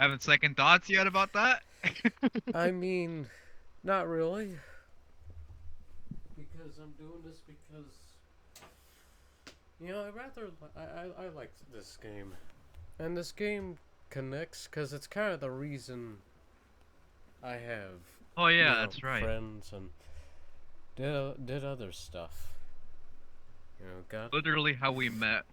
Having second thoughts yet about that? I mean, not really. Because I'm doing this because I rather I like this game, and this game connects because it's kind of the reason I have Oh yeah, that's right. friends and did other stuff. Got Literally how we met.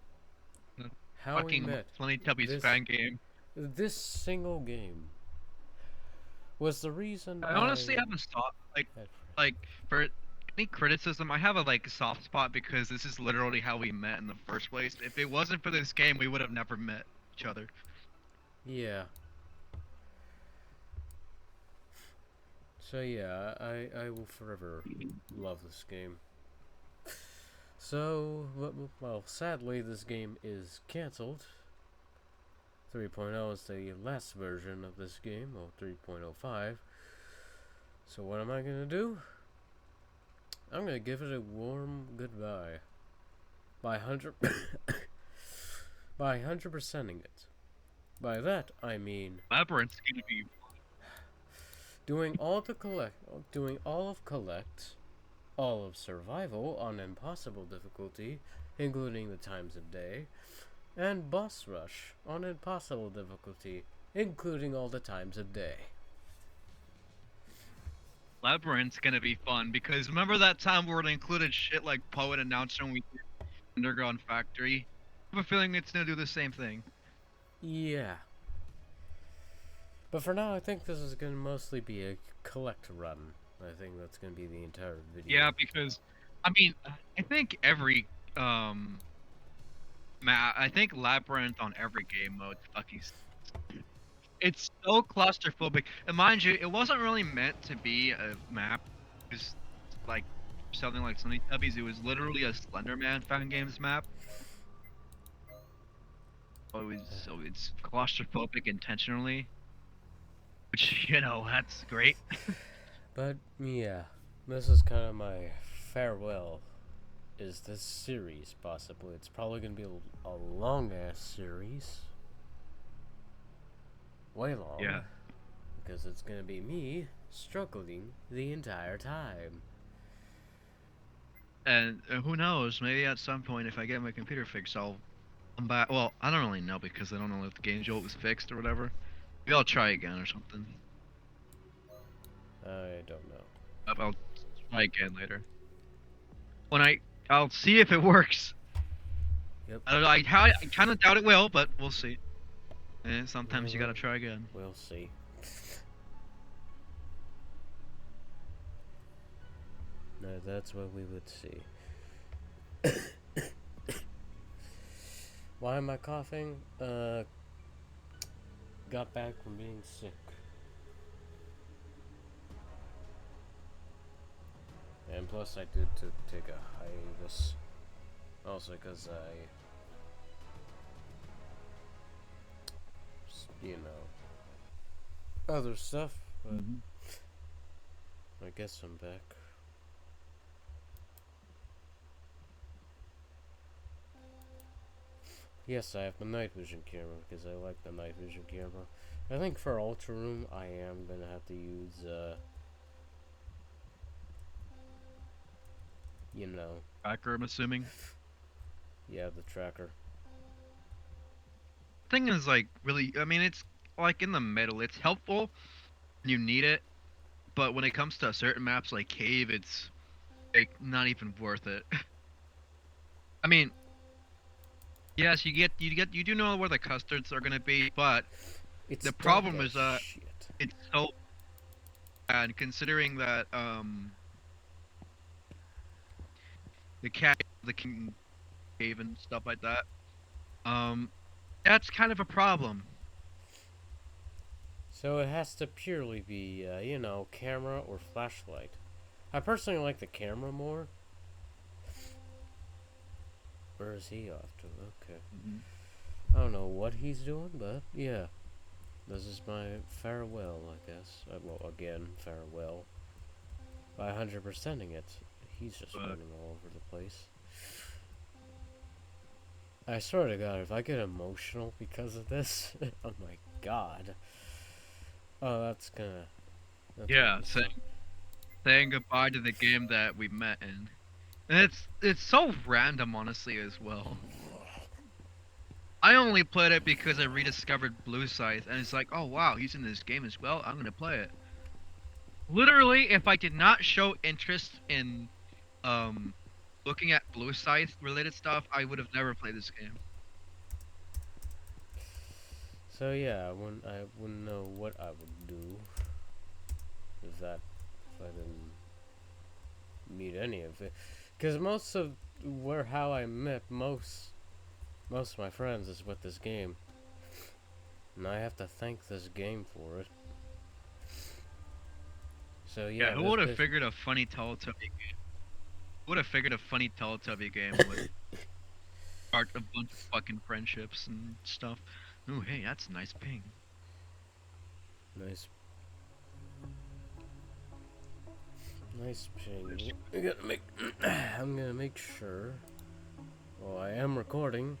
The how we fucking met. Slendytubbies This fan game. this single game was the reason I I honestly have a soft had like for any criticism, I have a soft spot because this is literally how we met in the first place. If it wasn't for this game, we would have never met each other. yeah. So yeah, I will forever love this game. So, well, sadly, this game is cancelled. 3.0 is the last version of this game, or 3.05. So what am I gonna do? I'm gonna give it a warm goodbye by 100 by 100%ing it. By that I mean Labyrinth's gonna be doing all of collect, all of survival on impossible difficulty, including the times of day, and boss rush on impossible difficulty, including all the times of day. Labyrinth's gonna be fun because remember that time where it included shit like Poet announced when we did Underground Factory? I have a feeling it's gonna do the same thing. Yeah. But for now, I think this is going to mostly be a collect run. I think that's going to be the entire Yeah, video. because I mean, I think every I think Labyrinth on every game mode fucking it's so claustrophobic. And mind you, it wasn't really meant to be a map. It was like something like Slendytubbies. It was literally a Slenderman fan games map. So it's claustrophobic intentionally, which that's great. But yeah, this is kind of my farewell. Is this series possibly? It's probably going to be a long ass series. Way long. Yeah, Because it's going to be me struggling the entire time. and who knows? Maybe at some point, if I get my computer fixed, I'll come back. Well, I don't really know because I don't know if the game jolt was fixed or whatever. Maybe I'll try again or something. I don't know. I'll try again later. When I'll see if it works. Yep. I don't know. I kind of doubt it will, but we'll see. And We sometimes you gotta will. try again. We'll see. No, that's what we would see. Why am I coughing? Got back from being sick. And plus, I did to take a hiatus. Also, because other stuff. But Mhm. I guess I'm back. Yes, I have the night vision camera because I like the night vision camera. I think for Ultra Room, I am gonna have to use, you know, Tracker, I'm assuming. yeah, the tracker. Thing is like really. I mean, it's like in the middle. It's helpful when you need it, but when it comes to certain maps like Cave, it's like not even worth it. I mean, yes, you do know where the custards are gonna be, but It's the dark problem as is that shit. it's so bad considering that the cat the king cave and stuff like that. Um, that's kind of a problem. So it has to purely be, camera or flashlight. I personally like the camera more. Where is he off to? Okay. Mhm. I don't know what he's doing, but yeah. This is my farewell, I guess. Well, again, farewell. By 100%ing it. He's just But running all over the place. I swear to God, if I get emotional because of this, oh my God. Oh, that's gonna Yeah, be so. saying goodbye to the game that we met in. And it's so random, honestly, as well. I only played it because I rediscovered Blue Scythe, and it's like, oh wow, he's in this game as well. I'm gonna play it. Literally, if I did not show interest in um looking at Blue Scythe related stuff, I would have never played this game. So yeah, I wouldn't know what I would do if I didn't meet any of it, because most of where how I met most of my friends is with this game, and I have to thank this game for it. So Yeah, yeah, who would have figured a funny Teletubby game? Who would have figured a funny Teletubby game would start a bunch of fucking friendships and stuff? Ooh, hey, that's a nice ping. nice nice ping. I gotta make I'm gonna make sure. Well, I am recording.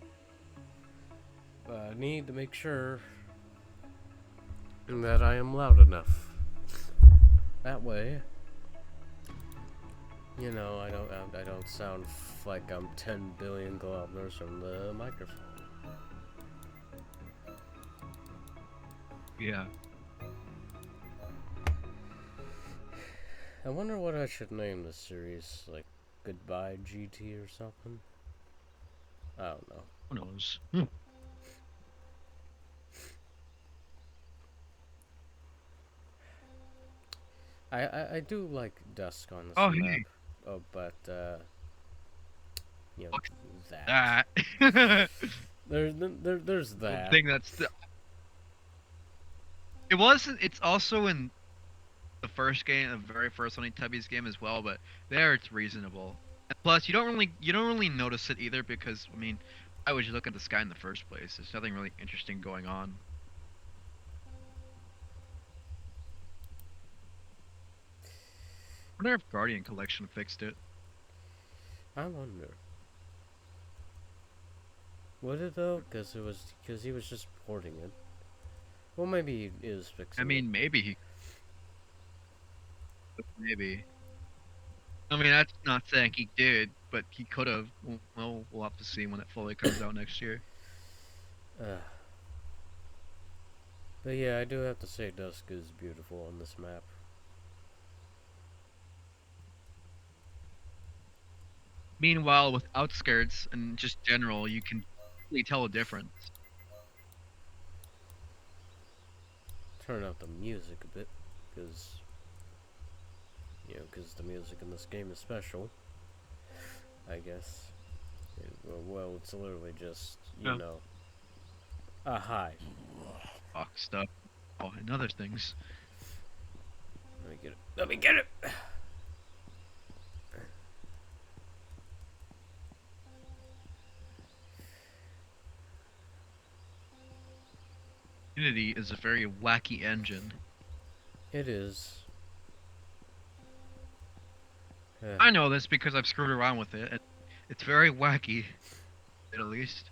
But I need to make sure that I am loud enough. That way, I don't sound like I'm 10 billion kilometers from the microphone. Yeah. I wonder what I should name this series, like Goodbye GT or something. I don't know. Who knows? I do like dusk on this Oh, map. hey, Oh, but you know fuck that. that. There's One that. thing that's it wasn't. It's also in the first game, the very first Slendytubbies game as well. But there, it's reasonable. And plus, you don't really notice it either because I mean, why would you look at the sky in the first place? There's nothing really interesting going on. I wonder if Guardian Collection fixed it. I wonder. Would it though? Because he was just porting it. Well, maybe he is I fixing it. mean, maybe. I mean, that's not saying he did, but he could have. Well, we'll have to see when it fully comes out next year. Uh, but yeah, I do have to say dusk is beautiful on this map. Meanwhile, with outskirts and just general, you can really tell a difference. Turn up the music a bit, because because the music in this game is special. I guess. Well, it's literally just Yeah. a high. Fuck stuff. Oh, and other things. Let me get it. Let me get it. Unity is a very wacky engine. It is. I know this because I've screwed around with it. It's very wacky, at least.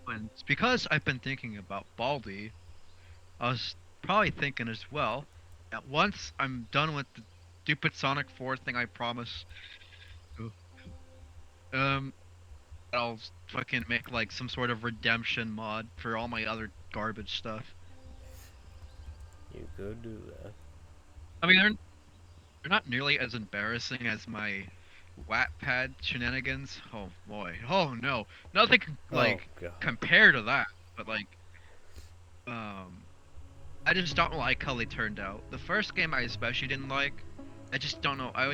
And it's because I've been thinking about Baldi. I was probably thinking as well that once I'm done with the stupid Sonic 4 thing I promise, um, I'll fucking make like some sort of redemption mod for all my other garbage stuff. You could do that. I mean, they're not nearly as embarrassing as my Wattpad shenanigans. Oh boy. Oh no. Nothing can Oh like god. compare to that. But like, um, I just don't like how they turned out. The first game I especially didn't like. I just don't know. I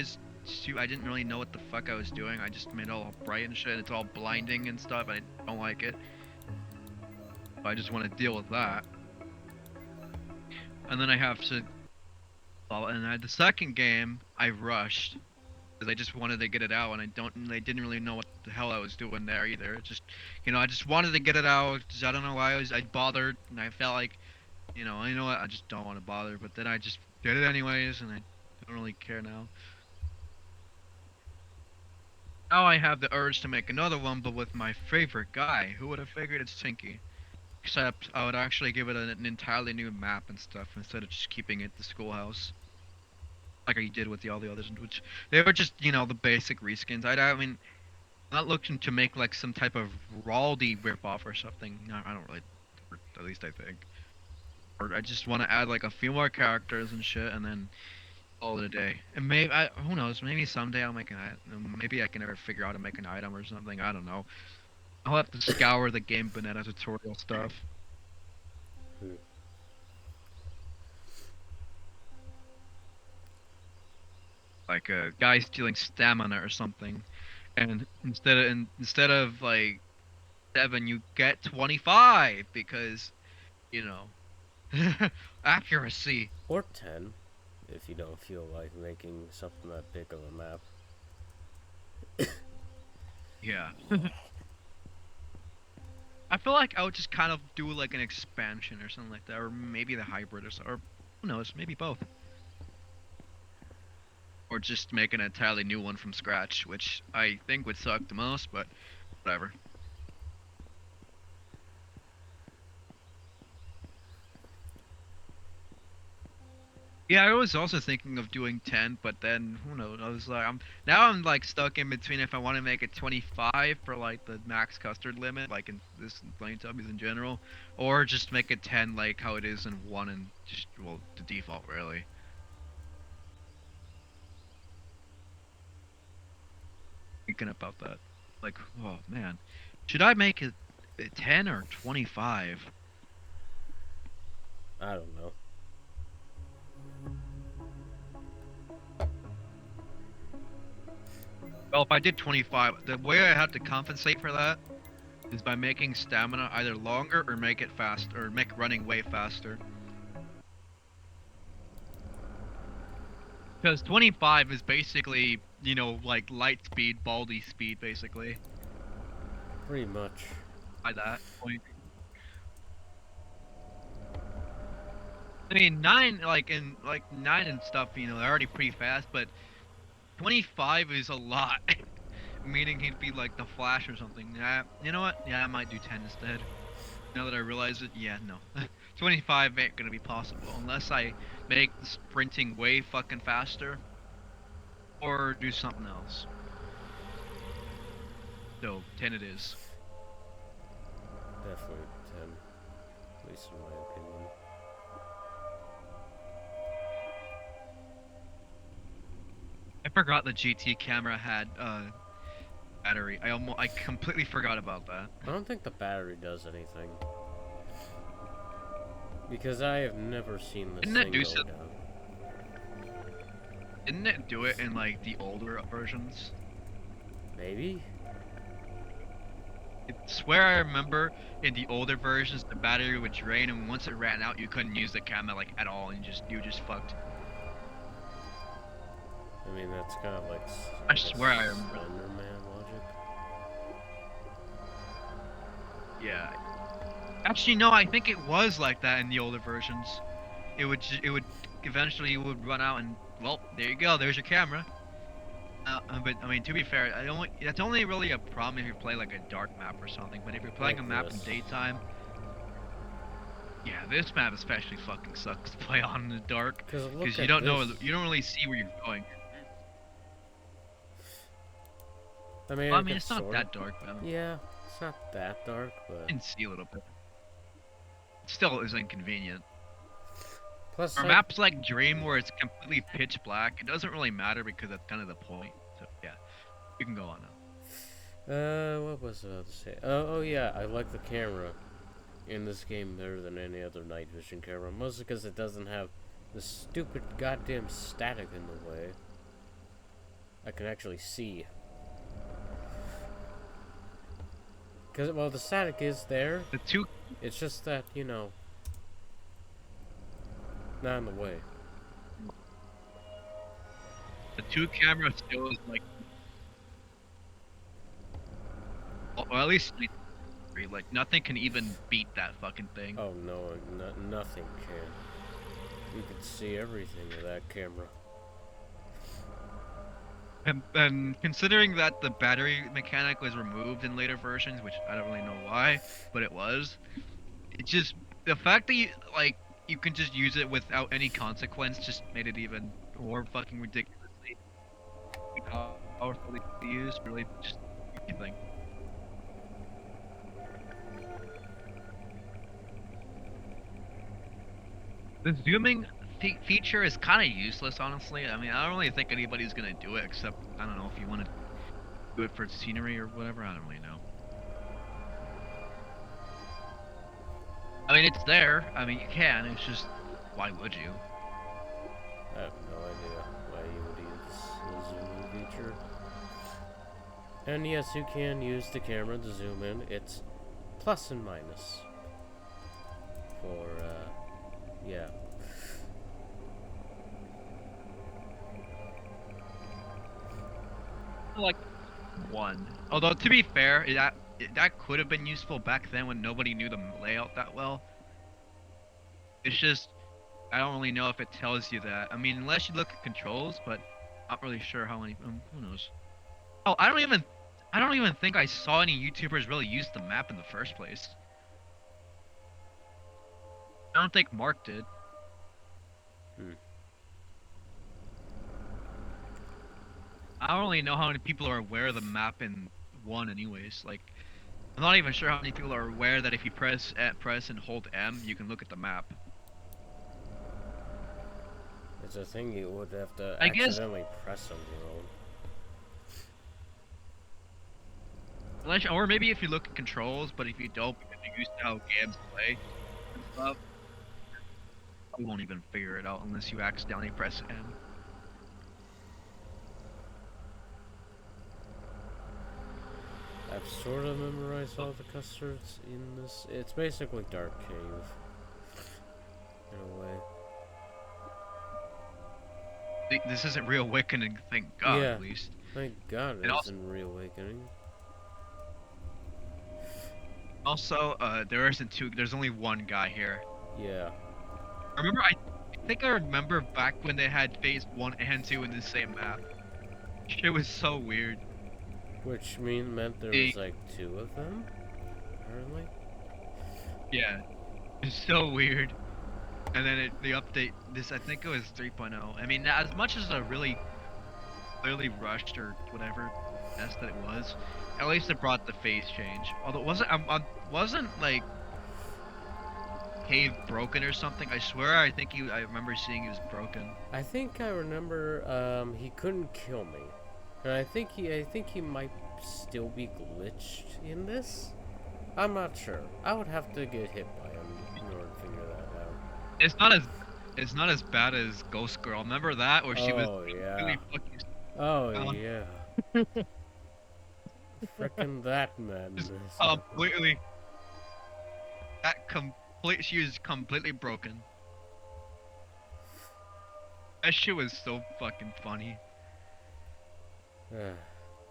didn't really know what the fuck I was doing. I just made it all bright and shit. It's all blinding and stuff. I don't like it. I just want to deal with that. And then I have to. Well, and the second game I rushed because I just wanted to get it out, and I didn't really know what the hell I was doing there either. It just, I just wanted to get it out. I don't know why I bothered, and I felt like, I know what, I just don't want to bother. But then I just did it anyways, and I don't really care now. Now I have the urge to make another one, but with my favorite guy. Who would have figured it's Tinky? Except I would actually give it an entirely new map and stuff instead of just keeping it the schoolhouse like I did with all the others, which they were just the basic reskins. I mean, I'm not looking to make like some type of Raldi ripoff or something. No, I don't really, or at least I think. Or I just want to add like a few more characters and shit, and then call it a day. And maybe who knows? Maybe someday I'll make an item. Maybe I can ever figure out how to make an item or something. I don't know. I'll have to scour the game banana tutorial stuff. Hmm. Like a guy stealing stamina or something, and instead of like 7, you get 25 because you know accuracy. Or 10, if you don't feel like making something that big of a map. Yeah. I feel like I would just kind of do like an expansion or something like that, or maybe the hybrid or who knows, maybe both. Or just make an entirely new one from scratch, which I think would suck the most, but whatever. Yeah, I was also thinking of doing 10, but then who knows? I was like, I'm like stuck in between if I want to make it 25 for like the max custard limit, like in this Slendytubbies in general, or just make it 10 like how it is in one and just well the default really. Thinking about that, like oh man, should I make it 10 or 25? I don't know. Well, if I did 25, the way I had to compensate for that is by making stamina either longer or make it fast or make running way faster. Because 25 is basically, like light speed, baldy speed, basically. Pretty much. By that point. I mean, 9, like 9 and stuff, they're already pretty fast, but 25 is a lot. Meaning he'd be like the Flash or something. Yeah, you know what? Yeah, I might do 10 instead. Now that I realize it, yeah, no. 25 ain't gonna be possible unless I make the sprinting way fucking faster or do something else. So, 10 it is. Definitely 10. At least in my opinion. I forgot the GT camera had battery. I completely forgot about that. I don't think the battery does anything. Because I have never seen this Didn't it thing do go so? down. Didn't it do it in like the older versions? Maybe? I swear I remember in the older versions the battery would drain and once it ran out you couldn't use the camera like at all and you just fucked. I mean, that's kind of like I swear I remember. Slenderman logic. Yeah. Actually, no, I think it was like that in the older versions. It would eventually you would run out and well, there you go. There's your camera. But I mean, to be fair, that's only really a problem if you play like a dark map or something. But if you're playing Like a map in this. daytime, yeah, this map especially fucking sucks to play on in the dark Because because look you at don't know, this. you don't really see where you're going. I mean, Well, I I mean, could it's not sort that dark, man. Yeah, it's not that dark, You but... can see a little bit. It still is inconvenient. Plus, For maps like Dream where it's completely pitch black, it doesn't really matter because that's kind of the point. So yeah, you can go on now. what was I about to say? Oh yeah, I like the camera in this game better than any other night vision camera. Mostly because it doesn't have the stupid goddamn static in the way. I can actually see. Because, well, the static is there. The two It's just that, not in the way. camera still is well, at least like nothing can even beat that fucking thing. Oh no, nothing can. You could see everything with that camera. And considering that the battery mechanic was removed in later versions, which I don't really know why, but it was, it just the fact that you can just use it without any consequence just made it even more fucking ridiculously powerfully used. Really, just anything. The zooming feature is kind of useless, honestly. I mean, I don't really think anybody's gonna do it except I don't know if you want to do it for scenery or whatever. I don't really know. I mean, it's there. I mean, you can. It's just why would you? I have no idea why you would use the zooming feature. And yes, you can use the camera to zoom in. It's plus and minus. For, yeah. Like one. Although to be fair, that could have been useful back then when nobody knew the layout that well. It's just I don't really know if it tells you that. I mean, unless you look at controls, but I'm not really sure how many. Who knows? Oh, I don't even think I saw any YouTubers really use the map in the first place. I don't think Mark did. Hmm. I don't really know how many people are aware of the map in one, anyways. Like, I'm not even sure how many people are aware that if you press and hold M, you can look at the map. It's a thing you would have to I guess, accidentally press on your own. or maybe if you look at controls, but if you don't, because you're used to how games play and stuff, you won't even figure it out unless you accidentally press M. I've sort of memorized all the custards in this. It's basically Dark Cave. In a way. This isn't Reawakening, thank God, Yeah. at least. Thank God And it also, isn't Reawakening. there isn't two. There's only one guy here. Yeah. I think I remember back when they had phase 1 and 2 in the same map. It was so weird. Which meant there was like two of them? Apparently? Yeah. It's so weird. And then the update, I think it was 3.0. I mean, as much as a really clearly rushed or whatever mess that it was, at least it brought the phase change. Although wasn't like Cave broken or something. I swear, I remember seeing he was broken. I think I remember he couldn't kill me. And I think he might still be glitched in this. I'm not sure. I would have to get hit by him in order to figure that out. It's not as bad as Ghost Girl. Remember that, where she was yeah. really fucking. Oh yeah. Frickin' that man. Just completely. She was completely broken. That shit was so fucking funny.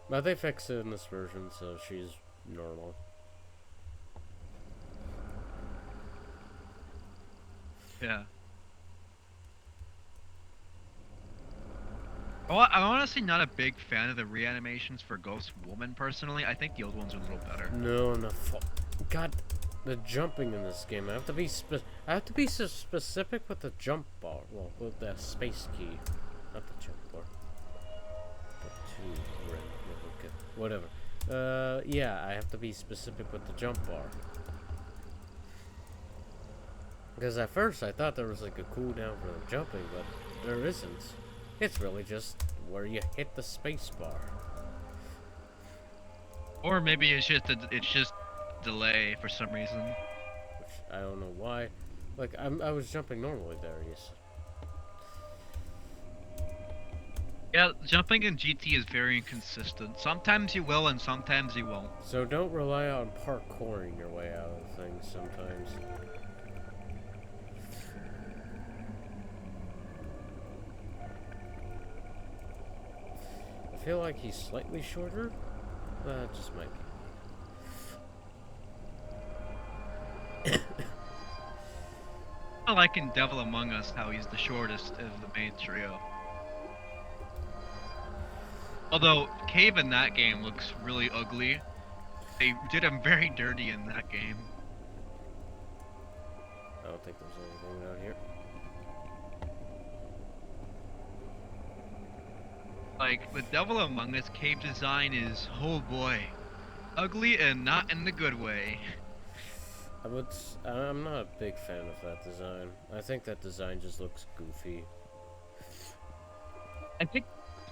But they fixed it in this version, so she's normal. Yeah. Well, I'm honestly not a big fan of the reanimations for Ghost Woman, personally. I think the old ones are a little better. No, God, the jumping in this game. I have to be so specific with the jump bar. Well, with the space key, not the jump bar. Okay, whatever. Yeah, I have to be specific with the jump bar. Because at first I thought there was like a cooldown for the jumping, but there isn't. It's really just where you hit the space bar. Or maybe it's just delay for some reason. Which I don't know why. Like I was jumping normally there, yes. Yeah, jumping in GT is very inconsistent. Sometimes you will and sometimes you won't. So don't rely on parkouring your way out of things sometimes. I feel like he's slightly shorter. Just might be. I like in Devil Among Us how he's the shortest of the main trio. Although Cave in that game looks really ugly. They did him very dirty in that game. I don't think there's anything out here. Like, the Devil Among Us cave design is, oh boy, ugly and not in the good way. I'm not a big fan of that design. I think that design just looks goofy. I think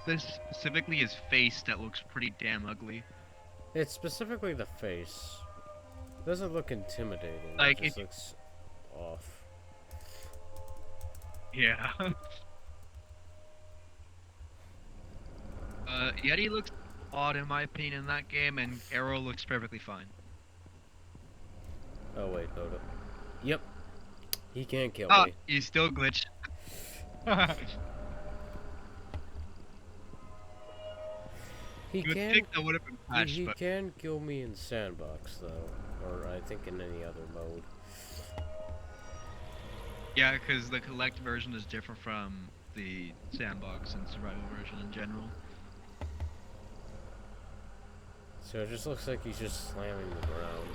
this specifically his face that looks pretty damn ugly. It's specifically the face. It doesn't look intimidating. Like, it just looks off. Yeah. Yeti looks odd in my opinion in that game, and Arrow looks perfectly fine. Oh wait, hold up. Yep. He can't kill Ah, me. he's still glitched. He You would can. think that would have been patched, He but can kill me in sandbox though, or I think in any other mode. yeah, because the collect version is different from the sandbox and survival version in general. So it just looks like he's just slamming the ground.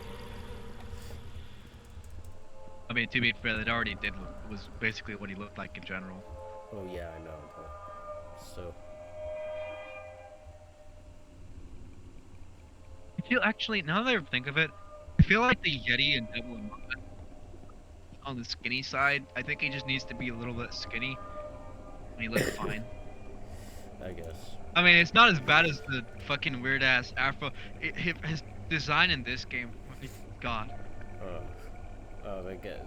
I mean, to be fair, that already did was basically what he looked like in general. Oh yeah, I know, but still. I feel actually, now that I think of it, I feel like the Yeti and Devil Among Us on the skinny side. I think he just needs to be a little bit skinny, and he looks fine. I guess. I mean, it's not as bad as the fucking weird ass afro. His design in this game, my God. They get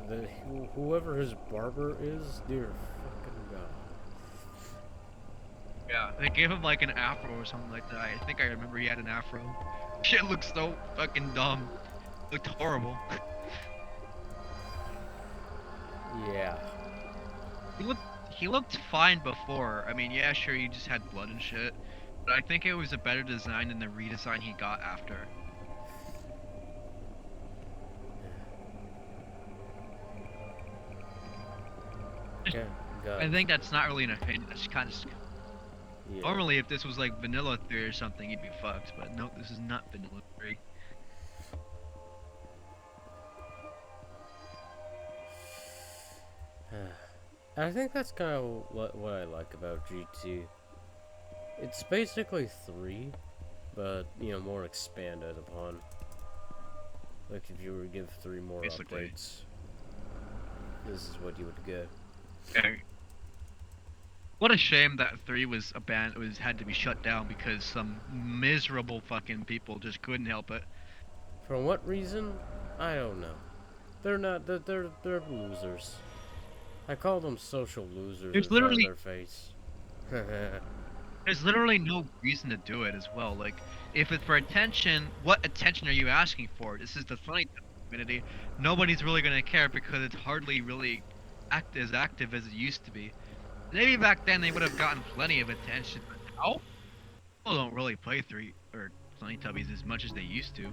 whoever his barber is, dear fucking god. Yeah, they gave him like an afro or something like that. I think I remember he had an afro. Shit looks so fucking dumb. Looked horrible. Yeah. He looked fine before. I mean, yeah, sure, he just had blood and shit. But I think it was a better design than the redesign he got after. Okay, got I it. think that's not really an opinion. That's kind of. Yeah. Normally, if this was like Vanilla 3 or something, you'd be fucked. But no, this is not Vanilla 3. I think that's kind of what I like about GT. It's basically 3, but you know, more expanded upon. Like if you were to give 3 more Basically. updates, this is what you would get. Okay. What a shame that 3 was had to be shut down because some miserable fucking people just couldn't help it. For what reason? I don't know. They're not. They're losers. I call them social losers. There's in front of literally- their face. There's literally no reason to do it as well. Like, if it's for attention, what attention are you asking for? This is the funny community. Nobody's really gonna care because it's hardly really as active as it used to be. Maybe back then they would have gotten plenty of attention, but now people don't really play Slendytubbies as much as they used to.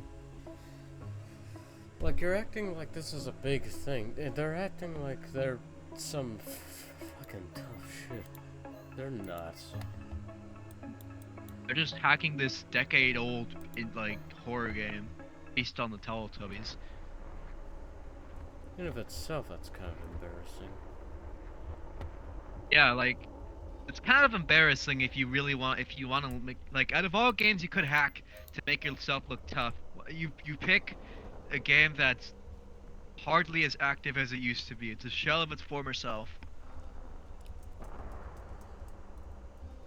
Like you're acting like this is a big thing. They're acting like they're some fucking tough shit. They're not. They're just hacking this decade-old horror game based on the Teletubbies. In of itself, that's kind of embarrassing. Yeah, like it's kind of embarrassing if you want to make like out of all games you could hack to make yourself look tough. You pick a game that's hardly as active as it used to be. It's a shell of its former self.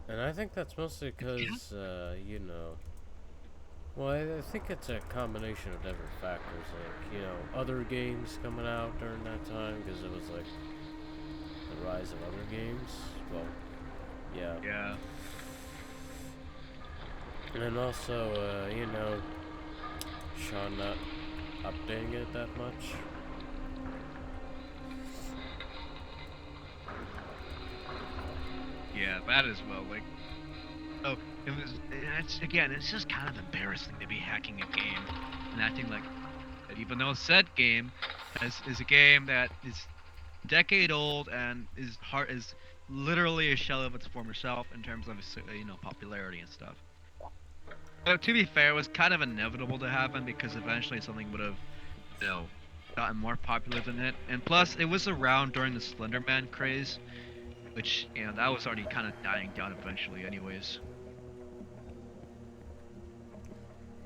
And I think that's mostly because, you know... Well, I think it's a combination of different factors, like, you know, other games coming out during that time, because it was, like, the rise of other games. Well, yeah. Yeah. And also, you know, Sean not updating it that much. Yeah, that as well. Like, oh, it's just kind of embarrassing to be hacking a game and acting like that, even though said game is a game that is decade old, and his heart is literally a shell of its former self in terms of popularity and stuff. But to be fair, it was kind of inevitable to happen because eventually something would have, you know, gotten more popular than it. And plus, it was around during the Slender Man craze, which that was already kind of dying down eventually, anyways.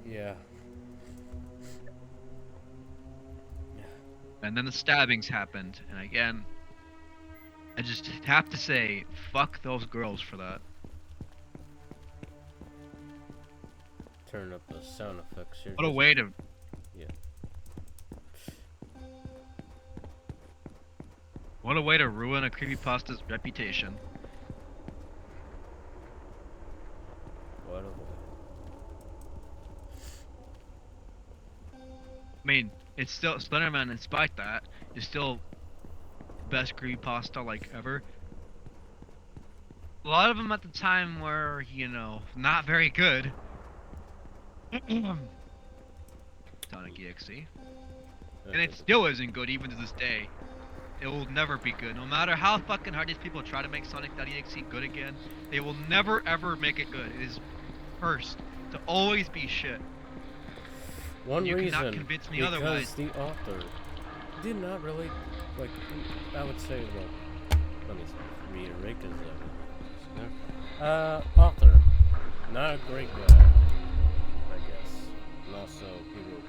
Yeah. And then the stabbings happened, and again, I just have to say, fuck those girls for that. Turn up the sound effects here. What a way to. Yeah. What a way to ruin a creepypasta's reputation. What a way. I mean, it's still Slenderman. Despite that, is still best creepypasta like ever. A lot of them at the time were, not very good. Sonic EXE. And it still isn't good even to this day. It will never be good. No matter how fucking hard these people try to make Sonic.exe good again, they will never ever make it good. It is cursed to always be shit. One You reason, cannot convince me because otherwise. the author did not really, like, I would say, well, let me reiterate, because, author, not a great guy, I guess, and also he wrote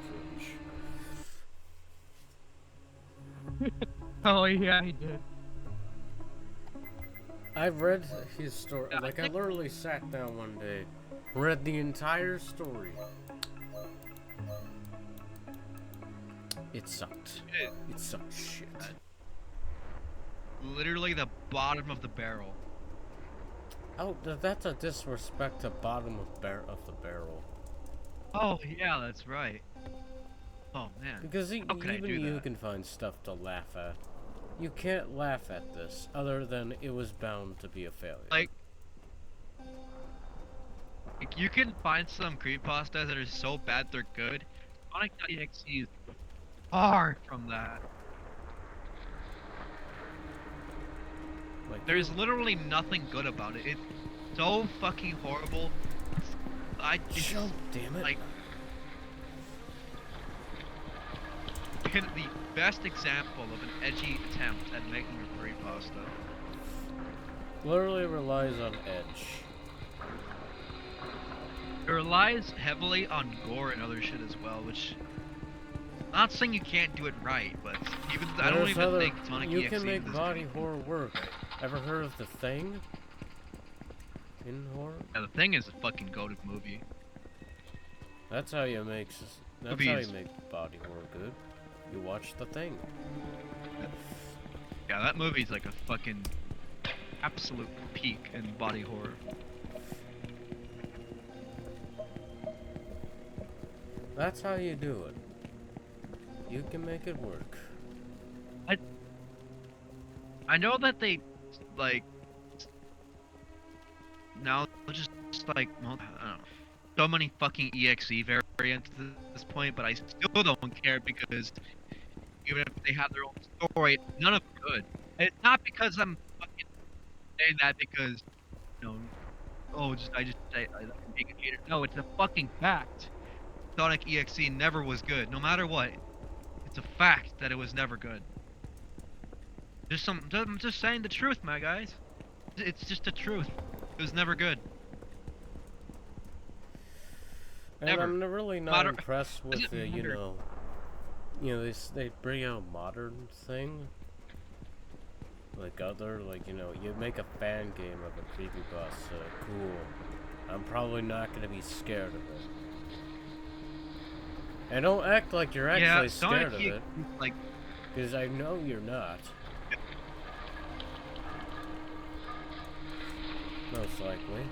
cringe. Oh yeah, he did. I've read his story, like, I literally sat down one day, read the entire story. It sucked. It sucked shit. Literally the bottom of the barrel. Oh, that's a disrespect to bottom of the barrel. Oh yeah, that's right. Oh man. Because even you that? can find stuff to laugh at. You can't laugh at this, other than it was bound to be a failure. Like you can find some creepypastas that are so bad they're good. Sonic.exe is far from that. Like, There's literally nothing good about it. It's so fucking horrible. Jump, damn it. Like, the best example of an edgy attempt at making a creepypasta. Literally relies on edge. It relies heavily on gore and other shit as well, which I'm not saying you can't do it right, but I don't even think Sonic You EXE can make is body horror work. Ever heard of The Thing? In horror? Yeah, The Thing is a fucking goated movie. That's how you make. That's how you make body horror good. You watch The Thing. Yeah, that movie's like a fucking absolute peak in body horror. That's how you do it. You can make it work. I know that they like now just like well, I don't know, so many fucking EXE variants at this point, but I still don't care because even if they have their own story, none of them good. And it's not because I'm fucking saying that because I just say I'm being a hater. No, it's a fucking fact. Sonic EXE never was good, no matter what. It's a fact that it was never good. I'm just saying the truth, my guys. It's just the truth. It was never good. And Never. I'm really not impressed with the, they bring out modern thing. Like you make a fan game of a creepypasta. Cool. I'm probably not gonna be scared of it. And don't act like you're actually scared of it. Like, because I know you're not. Most likely.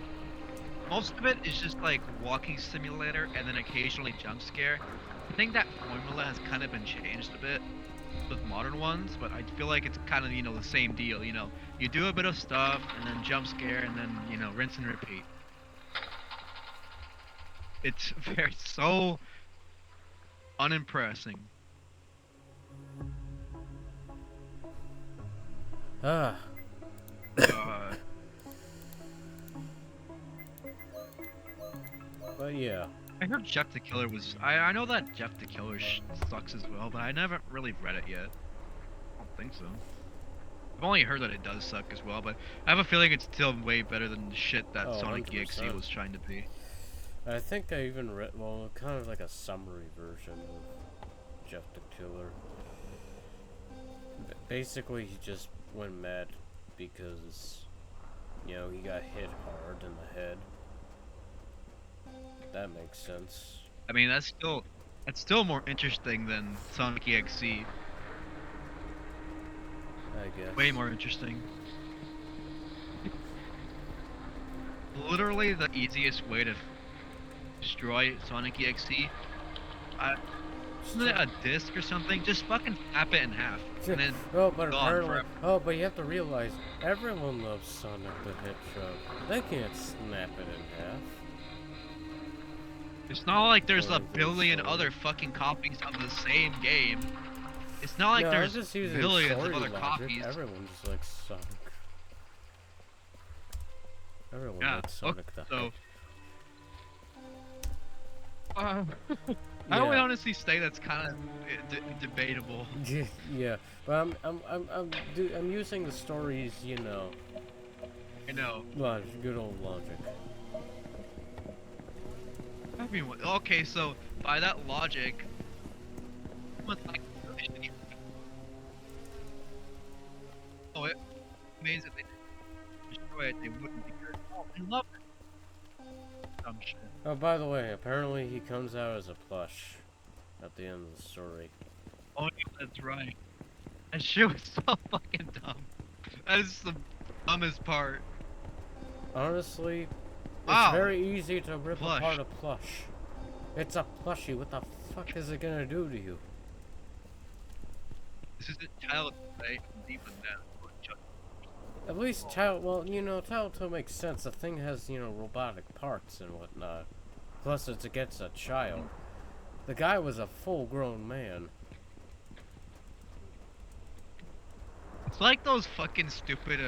Most of it is just like walking simulator and then occasionally jump scare. I think that formula has kind of been changed a bit with modern ones, but I feel like it's kind of, the same deal, You do a bit of stuff and then jump scare and then, rinse and repeat. It's so unimpressing. Ah, Uh, but yeah. I heard Jeff the Killer was. I know that Jeff the Killer sucks as well, but I never really read it yet. I don't think so. I've only heard that it does suck as well, but I have a feeling it's still way better than the shit that Oh, Sonic EXE 100%. was trying to be. I think I even read, well, kind of like a summary version of Jeff the Killer. Basically, he just went mad because, you know, he got hit hard in the head. That makes sense. I mean, that's still more interesting than Sonic EXE. I Way guess. more interesting. Literally the easiest way to destroy Sonic EXE. Isn't it a disc or something? Just fucking snap it in half, and then Oh, but gone apparently, forever. oh, but you have to realize, everyone loves Sonic the Hedgehog. They can't snap it in half. It's not like there's a According to the billion story. other fucking copies of the same game. It's not like No, I'm there's just using billions of story other logic. copies. Everyone just likes Sonic. Everyone Yeah. likes Okay. Sonic the So, Hedgehog. uh, I would Yeah. honestly say that's kind of debatable. Yeah, but I'm using the stories, you know, I know. logic, good old logic. Everyone. Okay, so by that logic, someone's like, oh, it means that they destroy it, they wouldn't be good. Oh, they love it. Dumb shit. Oh, by the way, apparently he comes out as a plush at the end of the story. Oh, yeah, that's right. That shit was so fucking dumb. That is the dumbest part. Honestly, it's Wow. very easy to rip Plush. apart a plush. It's a plushie. What the fuck is it gonna do to you? This isn't child play. Deep in that. At least well, you know, Telltale makes sense. The thing has, you know, robotic parts and whatnot. Plus, it's against a child. The guy was a full-grown man. It's like those fucking stupid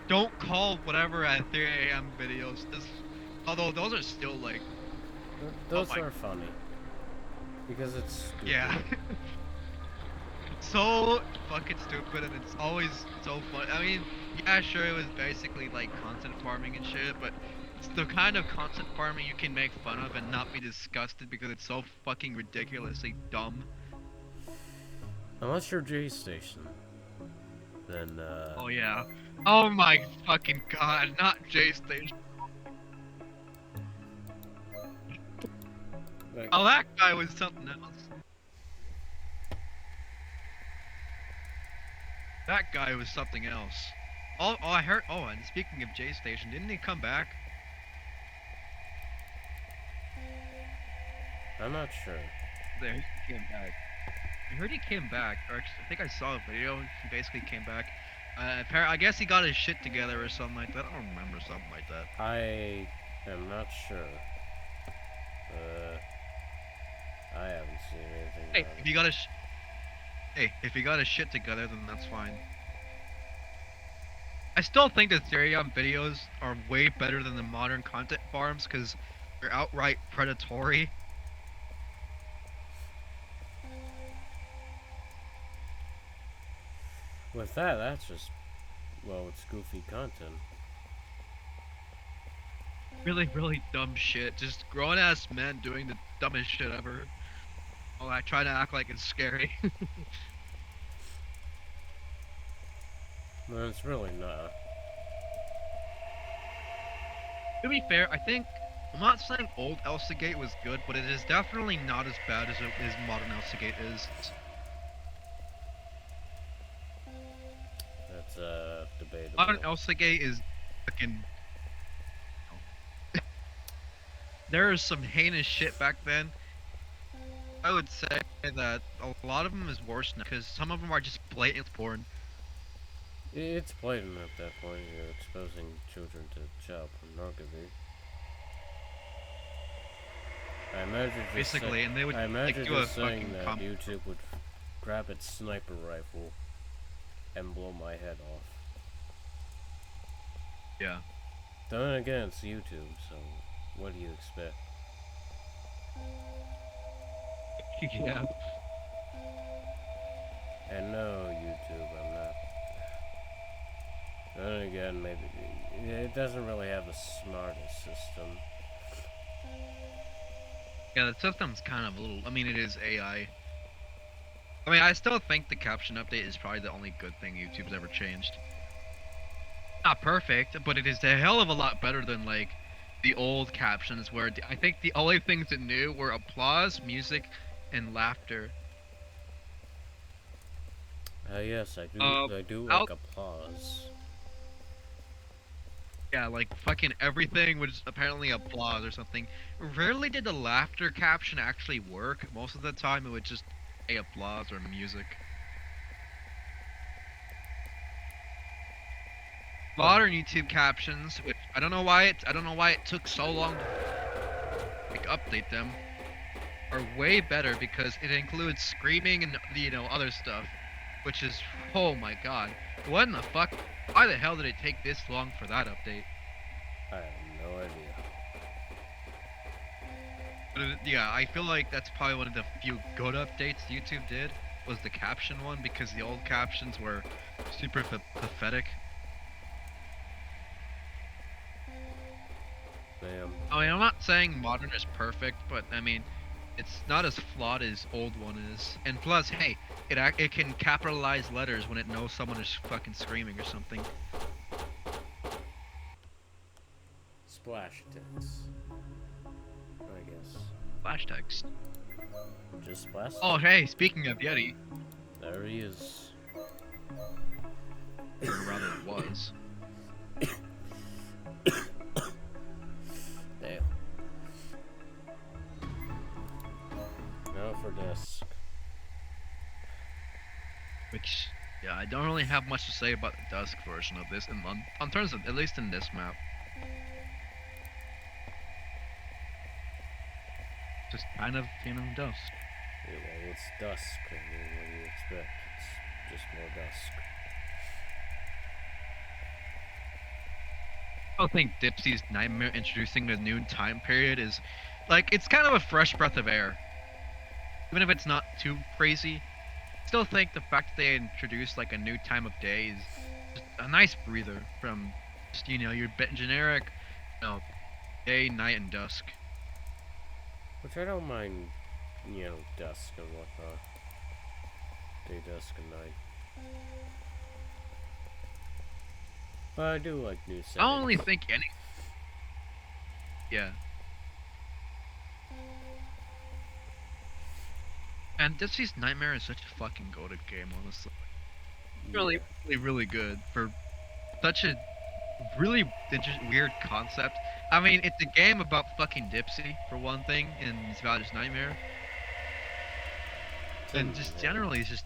don't call whatever at 3 a.m. videos. Although those are still like, oh Those my, are funny. Because it's stupid. yeah. So fucking stupid, and it's always so fun. I mean, yeah, sure, it was basically like content farming and shit, but it's the kind of content farming you can make fun of and not be disgusted because it's so fucking ridiculously dumb. Unless you're J Station. Then, Oh yeah. Oh my fucking god, not J Station. like, Oh, that guy was something else. That guy was something else. Oh, I heard. Oh, and speaking of J Station, didn't he come back? I'm not sure. There, he came back. I heard he came back, or I think I saw a video. He basically came back. I guess he got his shit together or something like that. I don't remember something like that. I am not sure. I haven't seen anything Hey, about if it. you got his, hey, if he got his shit together, then that's fine. I still think the Therion videos are way better than the modern content farms because they're outright predatory. With that, that's just, well, it's goofy content. Really, really dumb shit. Just grown ass men doing the dumbest shit ever. Oh, I try to act like it's scary. No, it's really not. To be fair, I think I'm not saying old Elsa Gate was good, but it is definitely not as bad as modern Elsa Gate is. That's, debatable. Modern Elsa Gate is fucking. There is some heinous shit back then. I would say that a lot of them is worse now because some of them are just blatant porn. It's blatant at that point. You're exposing children to child pornography. I imagine just Basically, and they would I imagine like do a just saying fucking that YouTube would grab its sniper rifle and blow my head off. Yeah. Then again, it's YouTube, so what do you expect? Yeah. And no, YouTube, I'm not. Then again, maybe it doesn't really have the smartest system. Yeah, the system's kind of a little. I mean, it is AI. I mean, I still think the caption update is probably the only good thing YouTube's ever changed. Not perfect, but it is a hell of a lot better than like the old captions where I think the only things it knew were applause, music, and laughter. Yes, I do. Uh, I do I'll like applause. Yeah, like fucking everything was apparently applause or something. Rarely did the laughter caption actually work. Most of the time it would just say applause or music. Uh, Modern YouTube captions, which I don't know why it took so long to like update them, are way better because it includes screaming and other stuff, which is oh my god. What in the fuck? Why the hell did it take this long for that update? I have no idea. But yeah, I feel like that's probably one of the few good updates YouTube did was the caption one because the old captions were super pathetic. Damn. I mean, I'm not saying modern is perfect, but I mean, it's not as flawed as old one is. And plus, hey, it can capitalize letters when it knows someone is fucking screaming or something. Splash text. I guess. Flash text. Just splash. Oh, hey, speaking of Yeti, There he is. or rather was. Damn. Now for this. Which, yeah, I don't really have much to say about the dusk version of this, on terms of at least in this map. Just kind of, dusk. Yeah, well, it's dusk. I mean, what do you expect? It's just more dusk. I don't think Dipsy's Nightmare introducing a new time period is, like, it's kind of a fresh breath of air. Even if it's not too crazy, I still think the fact that they introduced, like, a new time of day is just a nice breather from just, your generic, day, night, and dusk. Which I don't mind, dusk and whatnot. Day, dusk, and night. But I do like new settings. I don't really think any. Yeah. And Dipsy's Nightmare is such a fucking goated game, honestly. Really, Yeah. really, really good for such a really weird concept. I mean, it's a game about fucking Dipsy for one thing, and it's about his nightmare, and just generally, it's just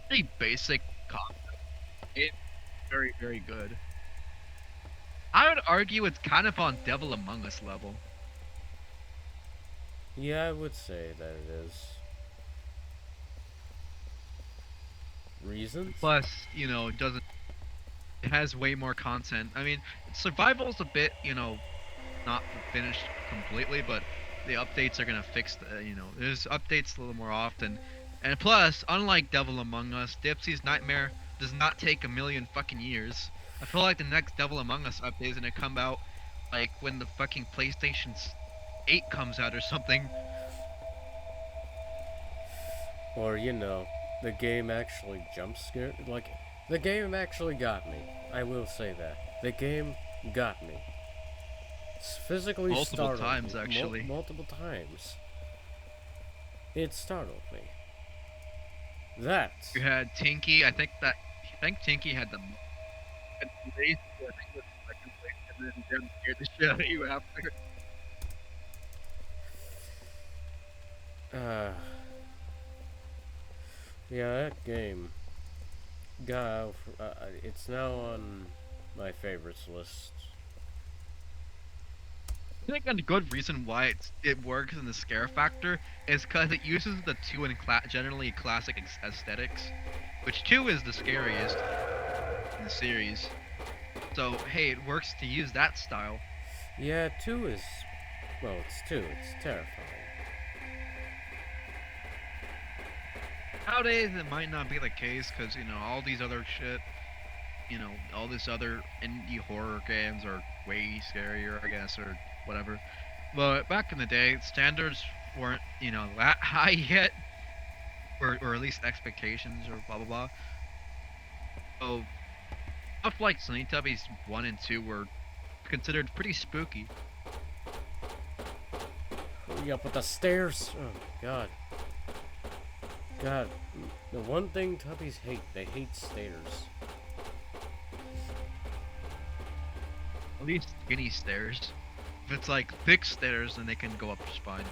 pretty basic concept. It's very, very good. I would argue it's kind of on Devil Among Us level. Yeah, I would say that it is. Reasons? Plus, it doesn't. It has way more content. I mean, survival's a bit, not finished completely, but the updates are gonna fix there's updates a little more often. And plus, unlike Devil Among Us, Dipsy's Nightmare does not take a million fucking years. I feel like the next Devil Among Us update is gonna come out like when the fucking PlayStation 8 comes out or something. Or, the game actually jump scared. Like, the game actually got me. I will say that. The game got me. It's physically Multiple startled times, me. actually. Multiple times. It startled me. That. You had Tinky. I think Tinky had the race. I think it was second place, and then Jem scared the shit out of you after. Uh, yeah, that game. It's now on my favorites list. I think a good reason why it works in the scare factor is because it uses the two and generally classic aesthetics, which two is the scariest in the series. So hey, it works to use that style. Yeah, 2 is. Well, it's 2. It's terrifying. Nowadays, it might not be the case because all these other shit, all this other indie horror games are way scarier, I guess, or whatever. But back in the day, standards weren't that high yet, or at least expectations or blah blah blah. So stuff like Slendytubbies 1 and 2 were considered pretty spooky. Hurry up with the stairs! Oh, God. God. The one thing Tubbies hate, they hate stairs. At least skinny stairs. If it's like thick stairs, then they can go up your spine.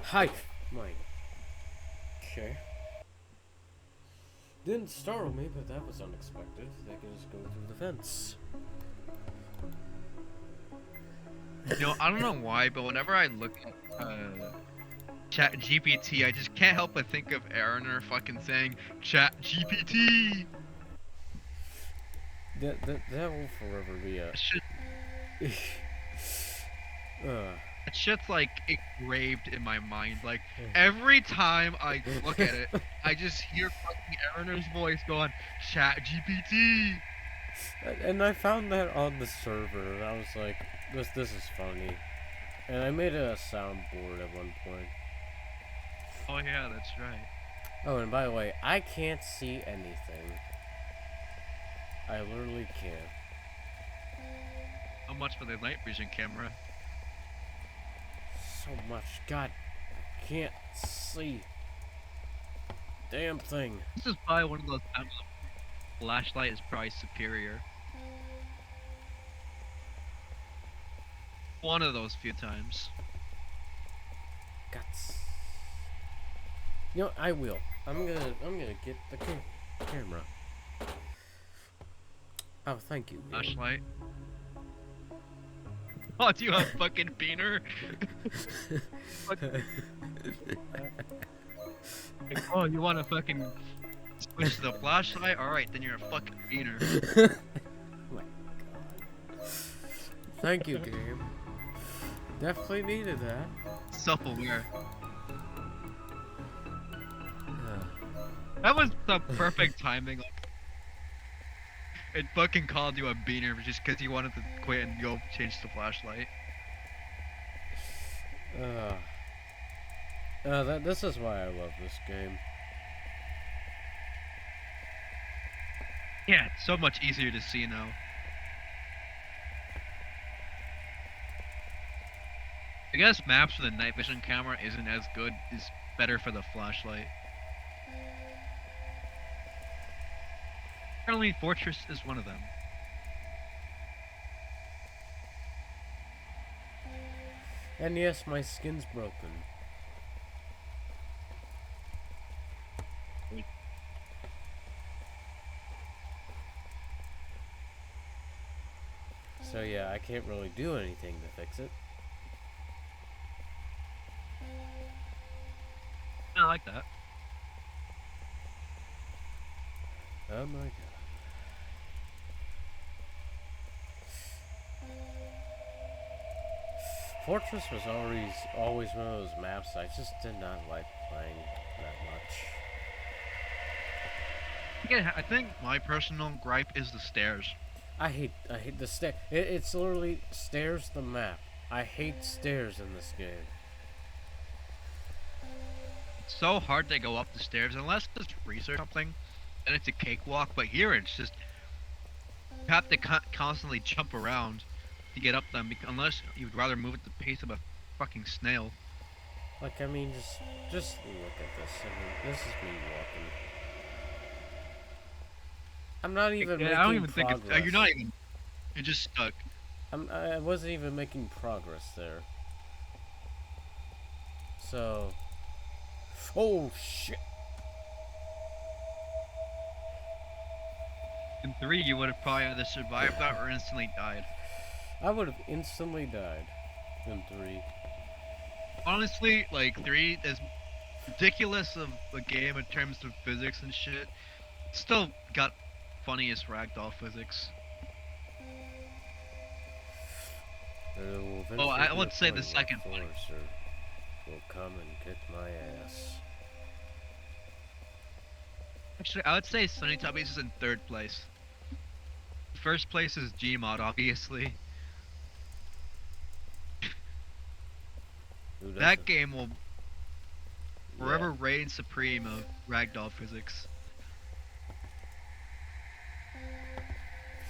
Hi! Mine. Okay. Didn't startle me, but that was unexpected. They can just go through the fence. I don't know why, but whenever I look at Chat GPT, I just can't help but think of Aaroner fucking saying Chat GPT. That will forever be a. That shit's like engraved in my mind. Like every time I look at it, I just hear fucking Aaroner's voice going Chat GPT. And I found that on the server, and I was like, this is funny. And I made a soundboard at one point. Oh yeah, that's right. Oh, and by the way, I can't see anything. I literally can't. How much for the night vision camera? So much. God, can't see. Damn thing. This is probably one of those times the flashlight is probably superior. One of those few times. Guts. You know, I will. I'm gonna get the camera. Oh, thank you. Flashlight. Oh, do you have fucking beaner? Oh, you want to fucking switch to the flashlight? Alright, then you're a fucking beaner. Oh my God. Thank you, game. Definitely needed that. Self-aware. That was the perfect timing. It fucking called you a beaner just because you wanted to quit and go change the flashlight. This is why I love this game. Yeah, it's so much easier to see now. I guess maps with a night vision camera isn't as good, is better for the flashlight. Apparently Fortress is one of them. And yes, my skin's broken. So yeah, I can't really do anything to fix it. I like that. Oh my God. Fortress was always one of those maps I just did not like playing that much. Yeah, I think my personal gripe is the stairs. I hate the stair. It's literally stairs the map. I hate stairs in this game. It's so hard to go up the stairs unless it's research something, then it's a cakewalk. But here it's just you have to constantly jump around to get up them, unless you'd rather move at the pace of a fucking snail. Like, I mean, just look at this. I mean, this is me walking. I'm not even making I don't even progress. think you're not even. You're just stuck. I wasn't even making progress there. So. Oh shit! In 3, you would have probably either survived that or instantly died. I would have instantly died in 3. Honestly, like 3 is ridiculous of a game in terms of physics and shit. Still got funniest ragdoll physics. There will Oh, eventually be a let's say the point where second funny. Forrester will come and kick my ass. Actually, I would say Slendytubbies is in third place. First place is Gmod, obviously. Who That doesn't? game will Yeah. forever reign supreme of ragdoll physics.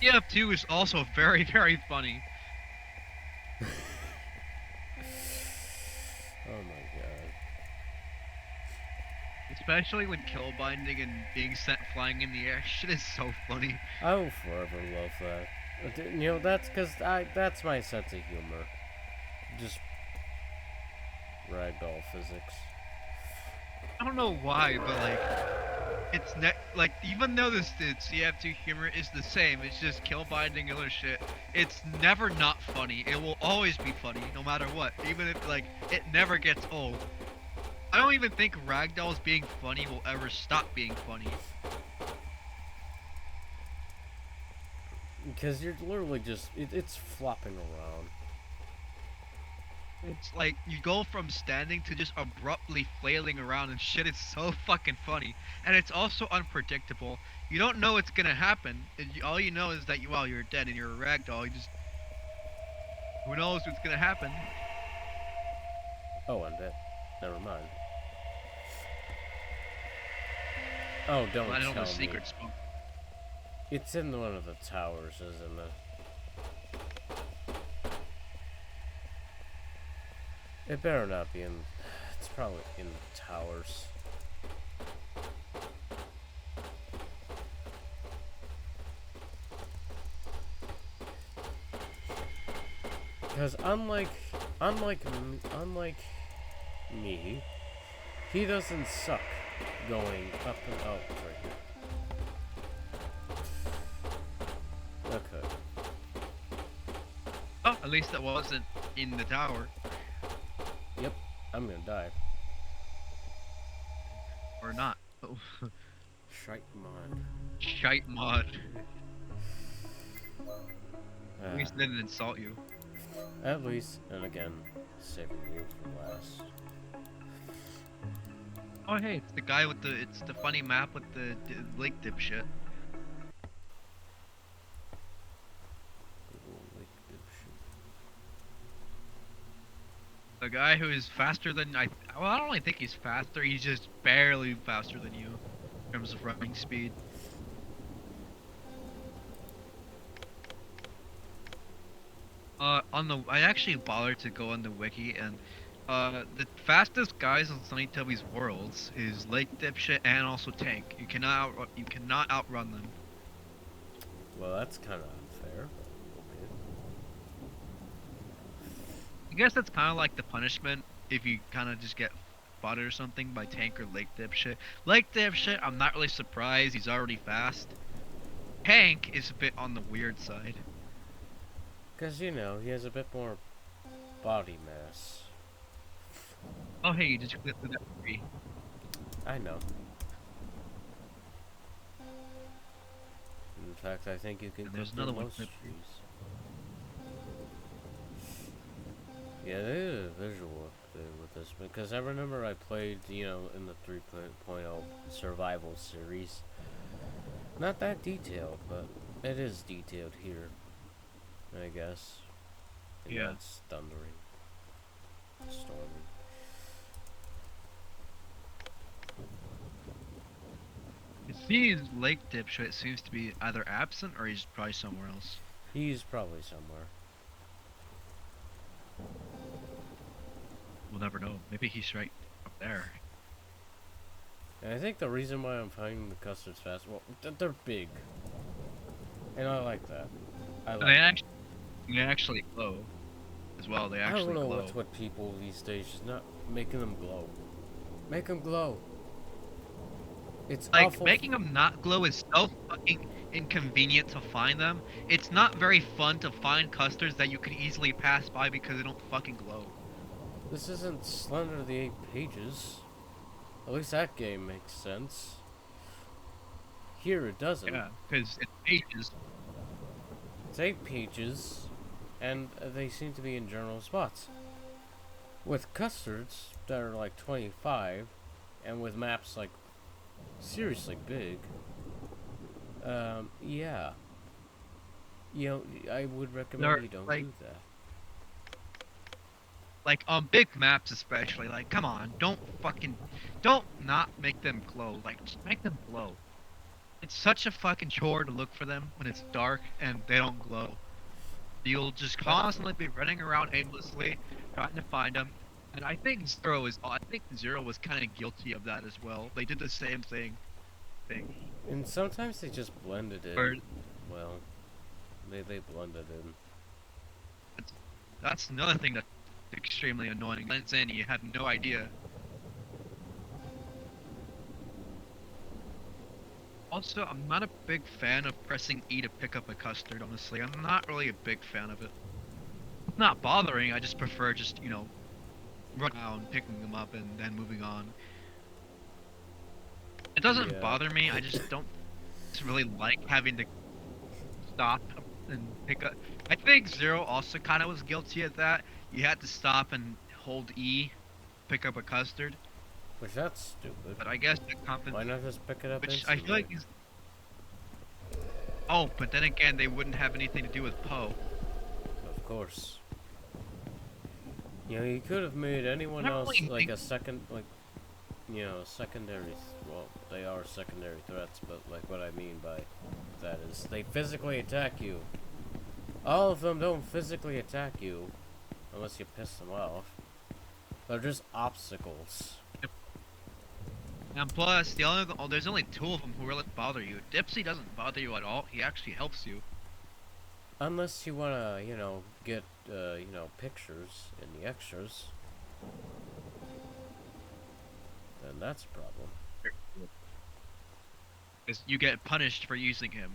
EF2 is also very, very funny. Oh my god. Especially when kill binding and being sent flying in the air. Shit is so funny. I will forever love that. You know, that's because that's my sense of humor. Just ragdoll physics. I don't know why, but like, like even though this CF2 humor is the same, it's just kill binding and other shit. It's never not funny. It will always be funny, no matter what. Even if like it never gets old. I don't even think ragdolls being funny will ever stop being funny. Because you're literally just it's flopping around. It's like you go from standing to just abruptly flailing around and shit is so fucking funny. And it's also unpredictable. You don't know what's gonna happen. All you know is that you're dead and you're a ragdoll. You just who knows what's gonna happen. Oh, I'm dead. Never mind. Oh, don't I don't know tell the me. secret spot. It's in one of the towers, isn't it? It better not be in... It's probably in the towers. Because unlike me, he doesn't suck going up and out right here. Okay. Oh, at least that wasn't in the tower. Yep, I'm gonna die. Or not. Oh. Shite mod. Shite mod. At least Ah, didn't insult you. at least, and again, saving you for last. Oh hey, it's the guy with it's the funny map with the lake dipshit. The guy who is faster than well, I don't really think he's faster. He's just barely faster than you in terms of running speed. I actually bothered to go on the wiki and the fastest guys on Slendytubbies worlds is Lake Dipshit and also Tank. You cannot outrun them. Well, that's kind of unfair. Okay. I guess that's kind of like the punishment if you kind of just get spotted or something by Tank or Lake Dipshit. Lake Dipshit, I'm not really surprised. He's already fast. Tank is a bit on the weird side. Because, you know, he has a bit more body mass. Oh hey, you just clipped that tree. I know. In fact, I think you can And clip there's another one most trees. clipped. Yeah, they did a visual update with this, because I remember I played, you know, in the 3.0 survival series. Not that detailed, but it is detailed here, I guess. And Yeah. it's thundering. Storming. It seems Lake Dipshit seems to be either absent or he's probably somewhere else. He's probably somewhere. We'll never know. Maybe he's right up there. And I think the reason why I'm finding the custards fast, well, they're big. And I like that. I like They actually glow as well. They I actually don't know glow. what's with people these days, just not making them glow. Make them glow. It's Like, awful. making them not glow is so fucking inconvenient to find them. It's not very fun to find custards that you can easily pass by because they don't fucking glow. This isn't Slender the Eight Pages. At least that game makes sense. Here it doesn't. Yeah, because it's pages. It's 8 pages, and they seem to be in general spots. With custards that are like 25, and with maps like seriously big, yeah. You know, I would recommend They're you don't like do that. on big maps especially. Like, come on, don't not make them glow. Like, just make them glow. It's such a fucking chore to look for them when it's dark and they don't glow. You'll just I, constantly be running around aimlessly trying to find them. And I think Zero was kind of guilty of that as well. They did the same thing. and sometimes they just blend it Or in. Well, they blend it in. that's, that's another thing that's extremely annoying. Blends in, you have no idea. Also, I'm not a big fan of pressing E to pick up a custard, honestly. I'm not really a big fan of it. It's not bothering, I just prefer just, run around, picking them up, and then moving on. It doesn't Yeah. bother me, I just don't really like having to stop and pick up. I think Zero also kind of was guilty of that. You had to stop and hold E, pick up a custard. Which that's stupid. But I guess that Why not just pick it up which I feel instantly? like is. Oh, but then again, they wouldn't have anything to do with Poe. Of course. You know, you could have made I anyone don't else really like think. a second, like, you know, secondary. Well, they are secondary threats, but like what I mean by that is they physically attack you. All of them don't physically attack you unless you piss them off. They're just obstacles. And plus, there's only two of them who really bother you. Dipsy doesn't bother you at all. He actually helps you. Unless you wanna, you know, get, pictures in the extras, then that's a problem. Because you get punished for using him.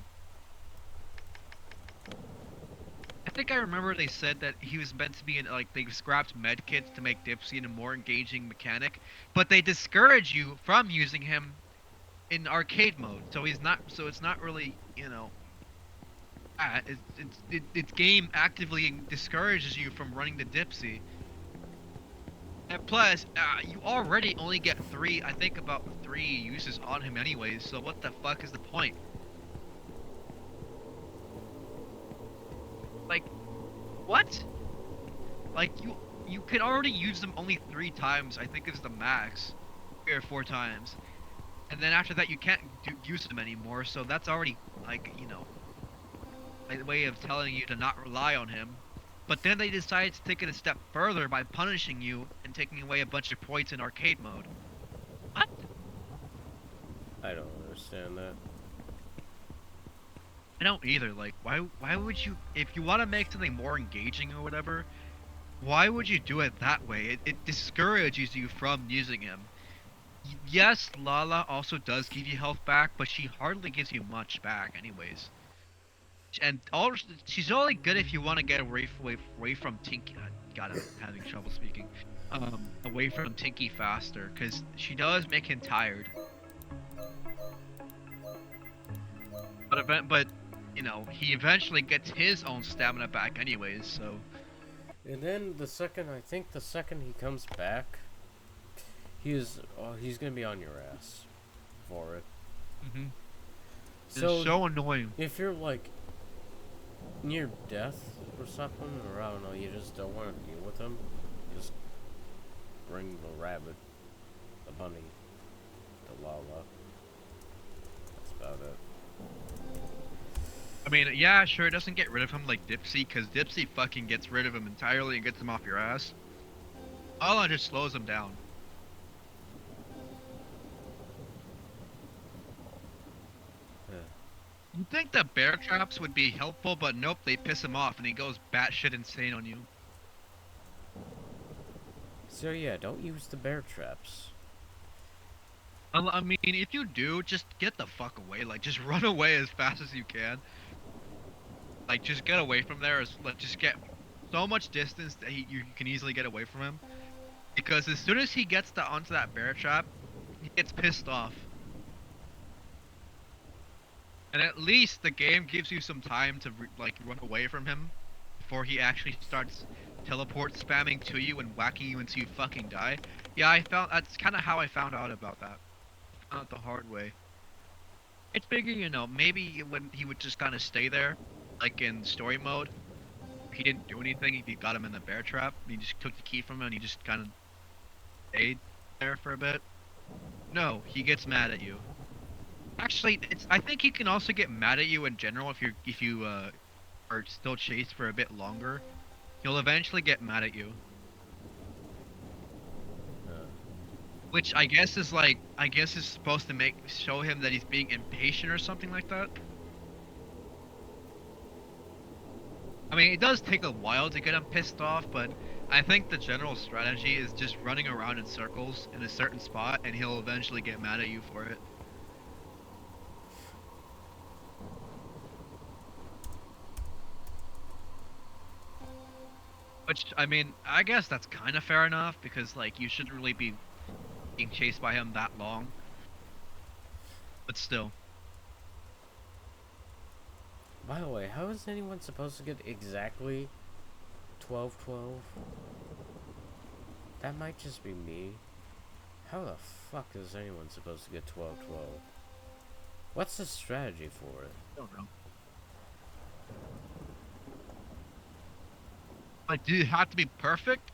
I think I remember they said that he was meant to be like they scrapped medkits to make Dipsy a more engaging mechanic, but they discourage you from using him in arcade mode. So he's not. So it's not really, its game actively discourages you from running the Dipsy. And plus, you already only get three. I think about three uses on him anyways. So what the fuck is the point? Like, what? Like you can already use them only 3 times. I think is the max, 3 or 4 times, and then after that you can't use them anymore. So that's already like a way of telling you to not rely on him. But then they decided to take it a step further by punishing you and taking away a bunch of points in arcade mode. What? I don't understand that. I don't either. Like, why would you, if you want to make something more engaging or whatever, why would you do it that way? It discourages you from using him. Yes, Lala also does give you health back, but she hardly gives you much back anyways. And all she's only good if you want to get away from Tinky. God, I'm having trouble speaking. Away from Tinky faster, because she does make him tired. But he eventually gets his own stamina back anyways. So And then I think the second he comes back, he's gonna be on your ass for it. hmm it's So so annoying. if you're like near death or something, or I don't know, you just don't want to deal with him, just bring the rabbit, the bunny, the Lala. That's about it. I mean, yeah, sure, it doesn't get rid of him like Dipsy, because Dipsy fucking gets rid of him entirely and gets him off your ass. Lala just slows him down. Yeah. You'd think that bear traps would be helpful, but nope, they piss him off and he goes batshit insane on you. So yeah, don't use the bear traps. I mean, if you do, just get the fuck away. Like, just run away as fast as you can. Like, just get away from there. Like, just get so much distance that you can easily get away from him. Because as soon as he gets onto that bear trap, he gets pissed off. And at least the game gives you some time to like run away from him before he actually starts teleport spamming to you and whacking you until you fucking die. Yeah, I found that's kind of how I found out about that. Found out the hard way. It's figure, maybe when he would just kind of stay there, like in story mode, he didn't do anything. If you got him in the bear trap, you just took the key from him and he just kind of stayed there for a bit. No, he gets mad at you. Actually, I think he can also get mad at you in general if you are still chased for a bit longer. He'll eventually get mad at you, Uh, which I guess is supposed to show him that he's being impatient or something like that. I mean, it does take a while to get him pissed off, but I think the general strategy is just running around in circles in a certain spot, and he'll eventually get mad at you for it. Which, I mean, I guess that's kind of fair enough because, like, you shouldn't really be being chased by him that long. But still, by the way, how is anyone supposed to get exactly 1212? That might just be me. How the fuck is anyone supposed to get 1212? What's the strategy for it? I don't know. Like, do you have to be perfect?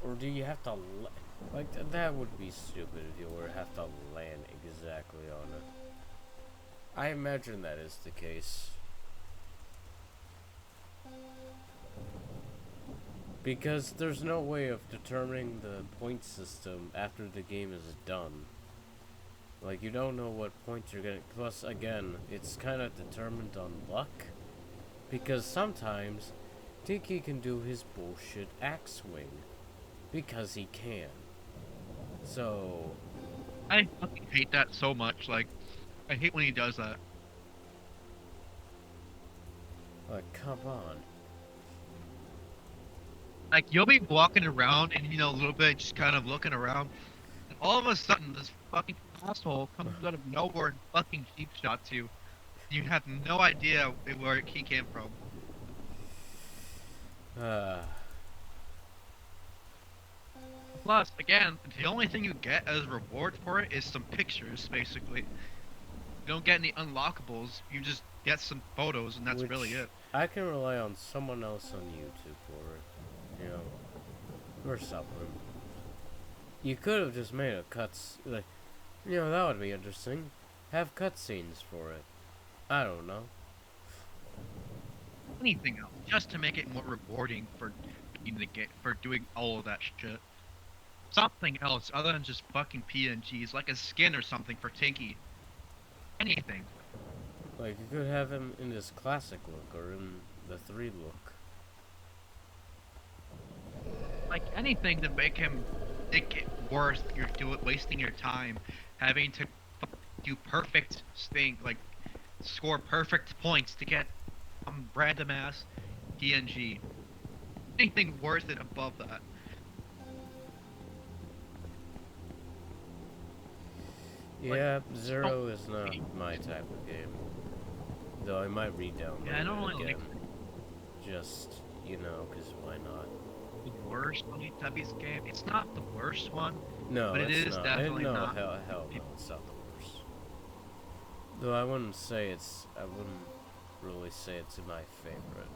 Or do you have to... Like, that would be stupid if you were to have to land exactly on it. I imagine that is the case. Because there's no way of determining the point system after the game is done. Like, you don't know what points you're getting. Plus, again, it's kind of determined on luck. Because sometimes, Tiki can do his bullshit axe swing. Because he can. So... I fucking hate that so much. Like, I hate when he does that. like, come on. Like, you'll be walking around and, a little bit just kind of looking around, and all of a sudden, this fucking asshole comes out of nowhere and fucking cheap shots you. You have no idea where he came from. Plus, again, the only thing you get as reward for it is some pictures, basically. You don't get any unlockables, you just get some photos, and that's Which really it. I can rely on someone else on YouTube for it. You know, or something. You could have just made a like, that would be interesting. Have cutscenes for it. I don't know. Anything else, just to make it more rewarding for for doing all of that shit. Something else other than just fucking PNGs, like a skin or something for Tinky. Anything. Like, you could have him in his classic look or in the 3 look. Like anything to make it worth wasting your time having to do perfect thing, like score perfect points to get random ass PNG. Anything worth it above that. Yeah, Like, Zero is not my type of game. Though I might re-download yeah, I don't it really again. like Just, because why not? the worst Slendytubbies game. It's not the worst one, No, but it it's is not. definitely No, not. hell no, it's not the worst. Though I wouldn't really say it's my favorite.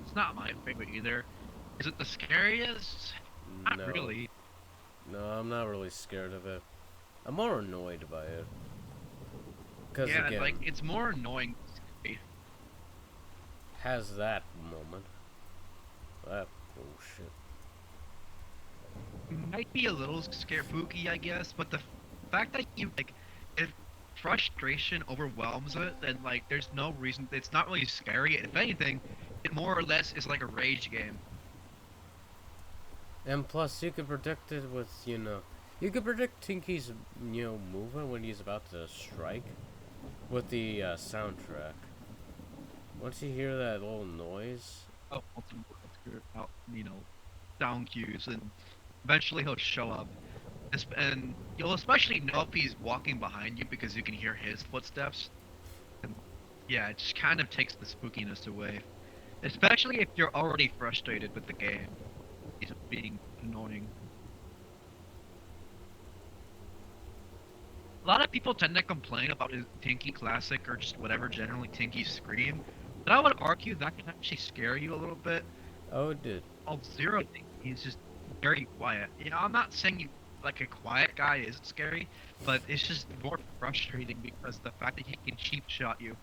It's not my favorite either. Is it the scariest? Not No. really. No, I'm not really scared of it. I'm more annoyed by it. Because Yeah, again, like it's more annoying. has that moment. That bullshit. Might be a little spooky, I guess, but the fact that if frustration overwhelms it, then like there's no reason. It's not really scary. If anything, it more or less is like a rage game. And plus, you could predict it with, you could predict Tinky's, movement when he's about to strike with the soundtrack. Once you hear that little noise, Oh, out, down cues, and eventually he'll show up. And you'll especially know if he's walking behind you because you can hear his footsteps. And yeah, it just kind of takes the spookiness away. Especially if you're already frustrated with the game. He's being annoying. A lot of people tend to complain about his Tinky Classic or just whatever, generally Tinky Scream. But I would argue that can actually scare you a little bit. oh, it did. Zero Tinky is just very quiet. I'm not saying like a quiet guy isn't scary, but it's just more frustrating because the fact that he can cheap shot you.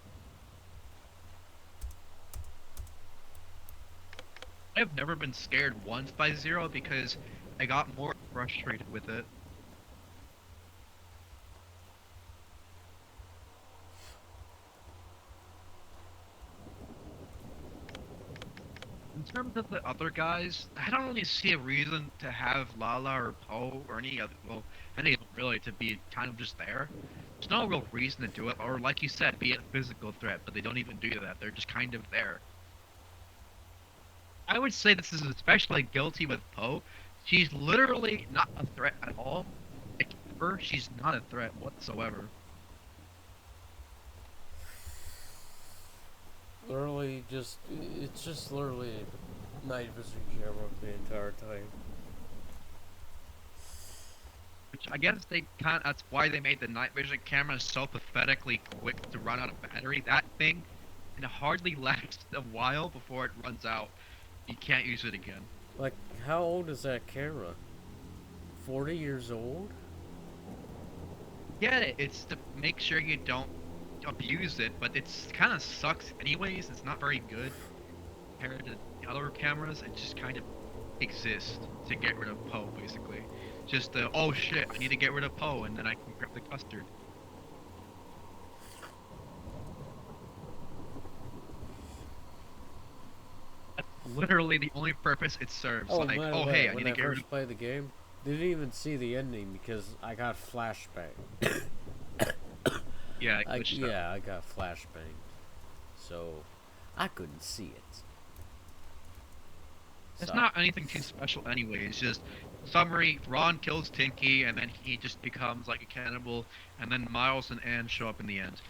I've never been scared once by Zero because I got more frustrated with it. In terms of the other guys, I don't really see a reason to have Lala or Poe or any other, well, any of them really, to be kind of just there. There's no real reason to do it, or like you said, be a physical threat, but they don't even do that. They're just kind of there. I would say this is especially guilty with Poe. She's literally not a threat at all. Like, ever, she's not a threat whatsoever. Literally, it's just literally a night vision camera the entire time. Which I guess that's why they made the night vision camera so pathetically quick to run out of battery. That thing can hardly last a while before it runs out. You can't use it again. Like, how old is that camera? 40 years old? Get it. It's to make sure you don't abuse it, but it's kind of sucks anyways. It's not very good compared to the other cameras. It just kind of exists to get rid of Poe, basically. Just oh shit, I need to get rid of Poe, and then I can grab the custard. That's literally the only purpose it serves. Oh, Like, by the oh way, hey, I need when to I get rid of. first played the game, didn't even see the ending because I got flashbang. Yeah, I glitched out. Yeah, I got flashbang. So, I couldn't see it. It's So, not anything too special anyway. It's just summary: Ron kills Tinky, and then he just becomes like a cannibal, and then Miles and Anne show up in the end.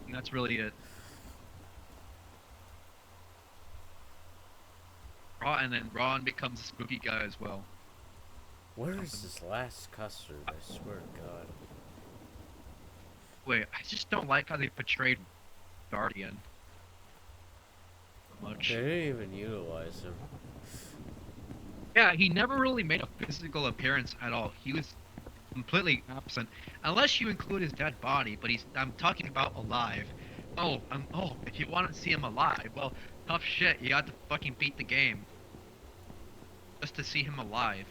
And that's really it. And then Ron becomes a spooky guy as well. where is this last custard? I swear to God. Wait, I just don't like how they portrayed Guardian much. They didn't even utilize him. Yeah, he never really made a physical appearance at all. He was completely absent, unless you include his dead body. But I'm talking about alive. Oh, if you want to see him alive, well, tough shit. You got to fucking beat the game just to see him alive.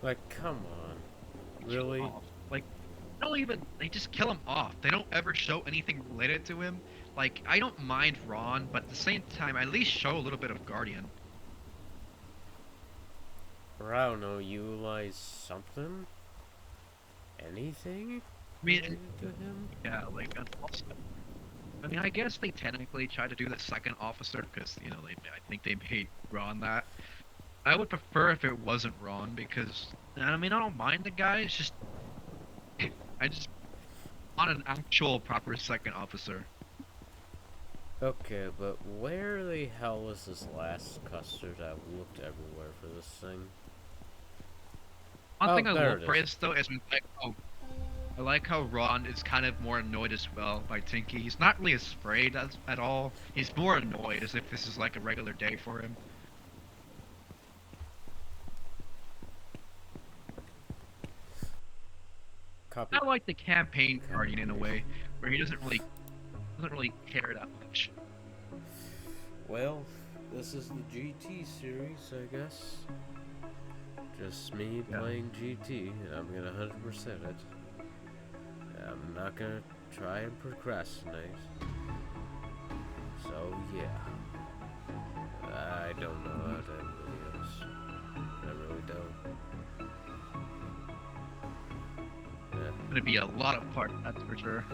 Like, come on. Really? Like, they just kill him off. They don't ever show anything related to him. Like, I don't mind Ron, but at the same time, at least show a little bit of Guardian. Or I don't know, utilize something? Anything? I mean, related to him? yeah, like, also, I mean, I guess they technically tried to do the second officer because, I think they made Ron that. I would prefer if it wasn't Ron because, I mean, I don't mind the guy. It's just, I just want an actual proper second officer. Okay, but where the hell is this last custard? I've looked everywhere for this thing. One Oh, thing I there will it praise though is I like how Ron is kind of more annoyed as well by Tinky. He's not really afraid at all. He's more annoyed as if this is like a regular day for him. Copy. I like the campaign Guardian in a way, where he doesn't really care that much. Well, this is the GT series, I guess. Just me Yeah. playing GT, and I'm gonna 100% it. I'm not gonna try and procrastinate. So yeah, I don't know how to end videos. I really don't. Yeah. Gonna be a lot of parts, that's for sure.